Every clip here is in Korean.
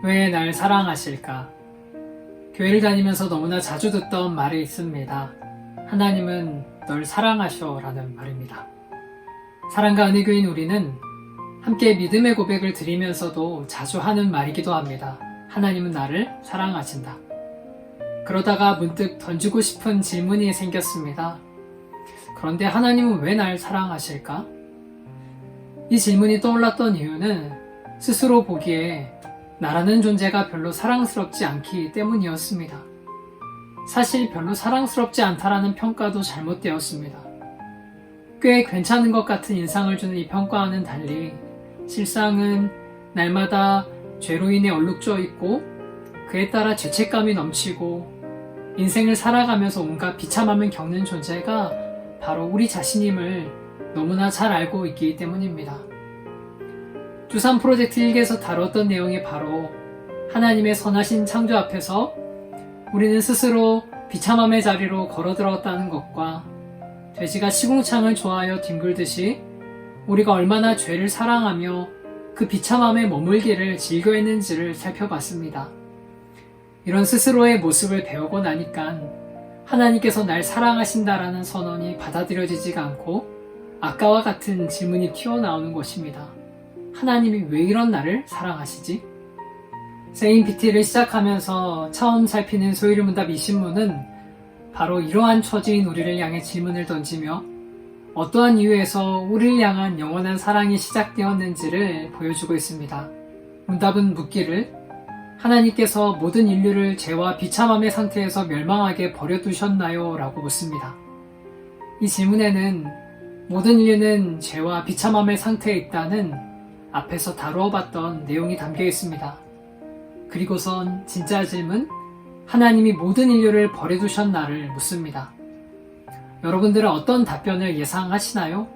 왜 날 사랑하실까? 교회를 다니면서 너무나 자주 듣던 말이 있습니다. 하나님은 널 사랑하셔 라는 말입니다. 사랑과 은혜교인 우리는 함께 믿음의 고백을 드리면서도 자주 하는 말이기도 합니다. 하나님은 나를 사랑하신다. 그러다가 문득 던지고 싶은 질문이 생겼습니다. 그런데 하나님은 왜 날 사랑하실까? 이 질문이 떠올랐던 이유는 스스로 보기에 나라는 존재가 별로 사랑스럽지 않기 때문이었습니다. 사실 별로 사랑스럽지 않다라는 평가도 잘못되었습니다. 꽤 괜찮은 것 같은 인상을 주는 이 평가와는 달리 실상은 날마다 죄로 인해 얼룩져 있고 그에 따라 죄책감이 넘치고 인생을 살아가면서 온갖 비참함을 겪는 존재가 바로 우리 자신임을 너무나 잘 알고 있기 때문입니다. 주산 프로젝트 1기에서 다뤘던 내용이 바로 하나님의 선하신 창조 앞에서 우리는 스스로 비참함의 자리로 걸어들었다는 것과 돼지가 시궁창을 좋아하여 뒹굴듯이 우리가 얼마나 죄를 사랑하며 그 비참함에 머물기를 즐겨했는지를 살펴봤습니다. 이런 스스로의 모습을 배우고 나니까 하나님께서 날 사랑하신다라는 선언이 받아들여지지가 않고 아까와 같은 질문이 튀어나오는 것입니다. 하나님이 왜 이런 나를 사랑하시지? 세인PT를 시작하면서 처음 살피는 소유리문답 이 신문은 바로 이러한 처지인 우리를 향해 질문을 던지며 어떠한 이유에서 우리를 향한 영원한 사랑이 시작되었는지를 보여주고 있습니다. 문답은 묻기를 하나님께서 모든 인류를 죄와 비참함의 상태에서 멸망하게 버려두셨나요? 라고 묻습니다. 이 질문에는 모든 인류는 죄와 비참함의 상태에 있다는 앞에서 다루어봤던 내용이 담겨 있습니다. 그리고선 진짜 질문, 하나님이 모든 인류를 버려두셨나를 묻습니다. 여러분들은 어떤 답변을 예상하시나요?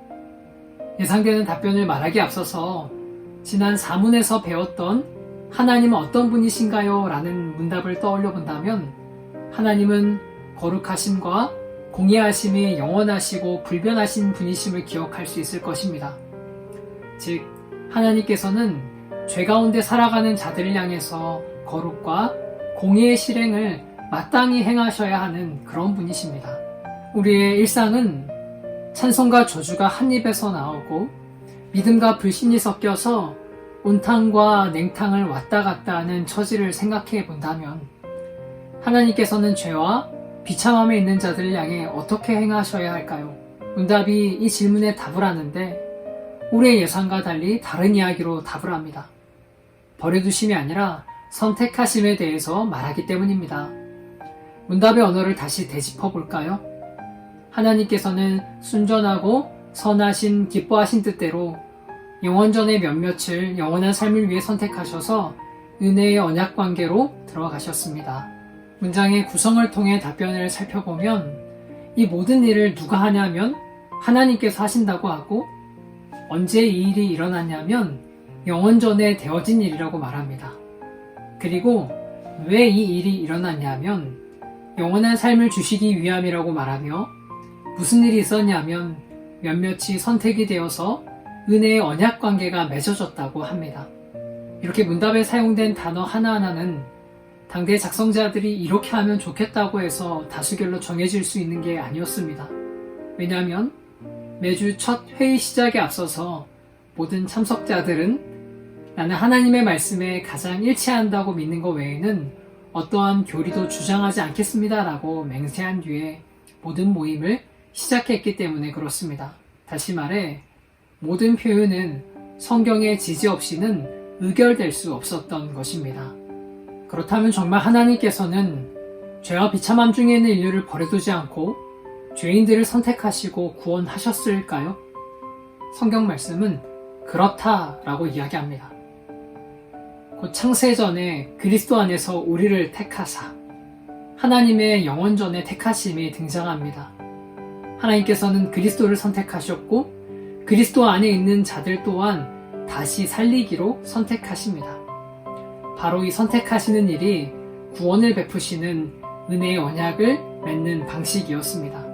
예상되는 답변을 말하기에 앞서서 지난 4문에서 배웠던 하나님은 어떤 분이신가요? 라는 문답을 떠올려 본다면 하나님은 거룩하심과 공의하심이 영원하시고 불변하신 분이심을 기억할 수 있을 것입니다. 즉, 하나님께서는 죄 가운데 살아가는 자들을 향해서 거룩과 공의의 실행을 마땅히 행하셔야 하는 그런 분이십니다. 우리의 일상은 찬송과 저주가 한 입에서 나오고 믿음과 불신이 섞여서 온탕과 냉탕을 왔다 갔다 하는 처지를 생각해 본다면 하나님께서는 죄와 비참함에 있는 자들을 향해 어떻게 행하셔야 할까요? 문답이 이 질문에 답을 하는데 우리의 예상과 달리 다른 이야기로 답을 합니다. 버려두심이 아니라 선택하심에 대해서 말하기 때문입니다. 문답의 언어를 다시 되짚어 볼까요? 하나님께서는 순전하고 선하신 기뻐하신 뜻대로 영원전의 몇몇을 영원한 삶을 위해 선택하셔서 은혜의 언약 관계로 들어가셨습니다. 문장의 구성을 통해 답변을 살펴보면 이 모든 일을 누가 하냐면 하나님께서 하신다고 하고 언제 이 일이 일어났냐면 영원 전에 되어진 일이라고 말합니다. 그리고 왜 이 일이 일어났냐면 영원한 삶을 주시기 위함이라고 말하며 무슨 일이 있었냐면 몇몇이 선택이 되어서 은혜의 언약 관계가 맺어졌다고 합니다. 이렇게 문답에 사용된 단어 하나하나는 당대 작성자들이 이렇게 하면 좋겠다고 해서 다수결로 정해질 수 있는 게 아니었습니다. 왜냐하면 매주 첫 회의 시작에 앞서서 모든 참석자들은 나는 하나님의 말씀에 가장 일치한다고 믿는 것 외에는 어떠한 교리도 주장하지 않겠습니다 라고 맹세한 뒤에 모든 모임을 시작했기 때문에 그렇습니다. 다시 말해 모든 표현은 성경의 지지 없이는 의결될 수 없었던 것입니다. 그렇다면 정말 하나님께서는 죄와 비참함 중에 있는 인류를 버려두지 않고 죄인들을 선택하시고 구원하셨을까요? 성경 말씀은 그렇다라고 이야기합니다. 곧 창세전에 그리스도 안에서 우리를 택하사 하나님의 영원전에 택하심이 등장합니다. 하나님께서는 그리스도를 선택하셨고 그리스도 안에 있는 자들 또한 다시 살리기로 선택하십니다. 바로 이 선택하시는 일이 구원을 베푸시는 은혜의 언약을 맺는 방식이었습니다.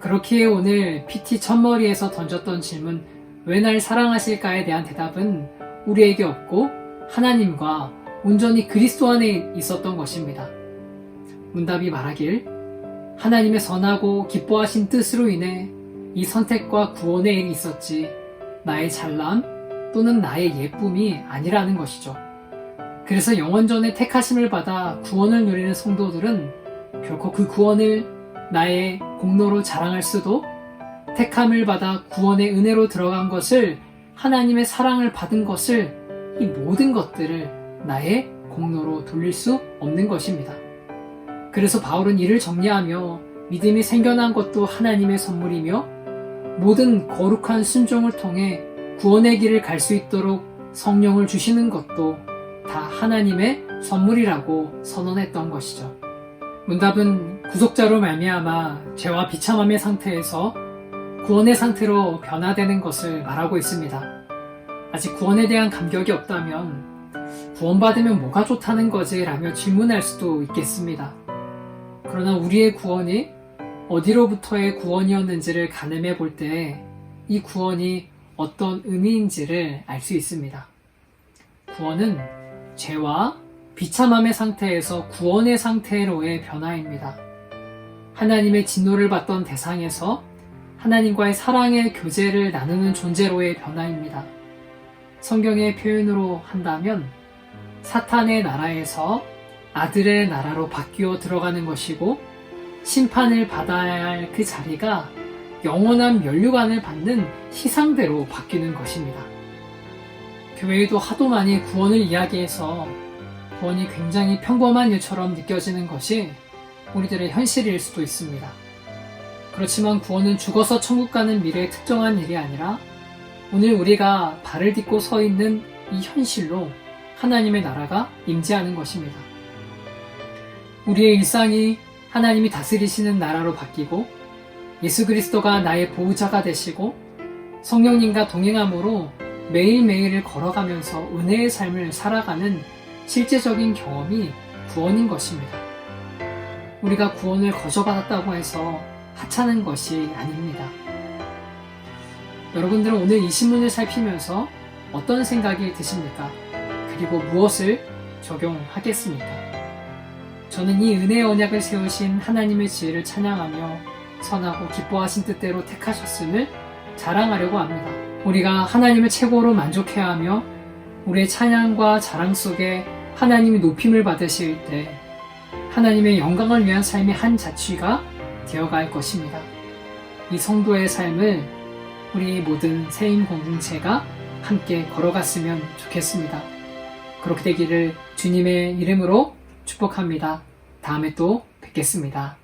그렇기에 오늘 PT 첫머리에서 던졌던 질문 왜 날 사랑하실까에 대한 대답은 우리에게 없고 하나님과 온전히 그리스도 안에 있었던 것입니다. 문답이 말하길 하나님의 선하고 기뻐하신 뜻으로 인해 이 선택과 구원의 일이 있었지 나의 잘남 또는 나의 예쁨이 아니라는 것이죠. 그래서 영원전에 택하심을 받아 구원을 누리는 성도들은 결코 그 구원을 나의 공로로 자랑할 수도 택함을 받아 구원의 은혜로 들어간 것을 하나님의 사랑을 받은 것을 이 모든 것들을 나의 공로로 돌릴 수 없는 것입니다. 그래서 바울은 이를 정리하며 믿음이 생겨난 것도 하나님의 선물이며 모든 거룩한 순종을 통해 구원의 길을 갈 수 있도록 성령을 주시는 것도 다 하나님의 선물이라고 선언했던 것이죠. 문답은 구속자로 말미암아 죄와 비참함의 상태에서 구원의 상태로 변화되는 것을 말하고 있습니다. 아직 구원에 대한 감격이 없다면 구원받으면 뭐가 좋다는 거지? 라며 질문할 수도 있겠습니다. 그러나 우리의 구원이 어디로부터의 구원이었는지를 가늠해 볼 때 이 구원이 어떤 의미인지를 알 수 있습니다. 구원은 죄와 비참함의 상태에서 구원의 상태로의 변화입니다. 하나님의 진노를 받던 대상에서 하나님과의 사랑의 교제를 나누는 존재로의 변화입니다. 성경의 표현으로 한다면 사탄의 나라에서 아들의 나라로 바뀌어 들어가는 것이고 심판을 받아야 할 그 자리가 영원한 면류관을 받는 희상대로 바뀌는 것입니다. 교회에도 하도 많이 구원을 이야기해서 구원이 굉장히 평범한 일처럼 느껴지는 것이 우리들의 현실일 수도 있습니다. 그렇지만 구원은 죽어서 천국 가는 미래의 특정한 일이 아니라 오늘 우리가 발을 딛고 서 있는 이 현실로 하나님의 나라가 임재하는 것입니다. 우리의 일상이 하나님이 다스리시는 나라로 바뀌고 예수 그리스도가 나의 보호자가 되시고 성령님과 동행함으로 매일매일을 걸어가면서 은혜의 삶을 살아가는 실제적인 경험이 구원인 것입니다. 우리가 구원을 거저받았다고 해서 하찮은 것이 아닙니다. 여러분들은 오늘 이 신문을 살피면서 어떤 생각이 드십니까? 그리고 무엇을 적용하겠습니까? 저는 이 은혜의 언약을 세우신 하나님의 지혜를 찬양하며 선하고 기뻐하신 뜻대로 택하셨음을 자랑하려고 합니다. 우리가 하나님을 최고로 만족해야 하며 우리의 찬양과 자랑 속에 하나님이 높임을 받으실 때 하나님의 영광을 위한 삶의 한 자취가 되어갈 것입니다. 이 성도의 삶을 우리 모든 세임 공동체가 함께 걸어갔으면 좋겠습니다. 그렇게 되기를 주님의 이름으로 축복합니다. 다음에 또 뵙겠습니다.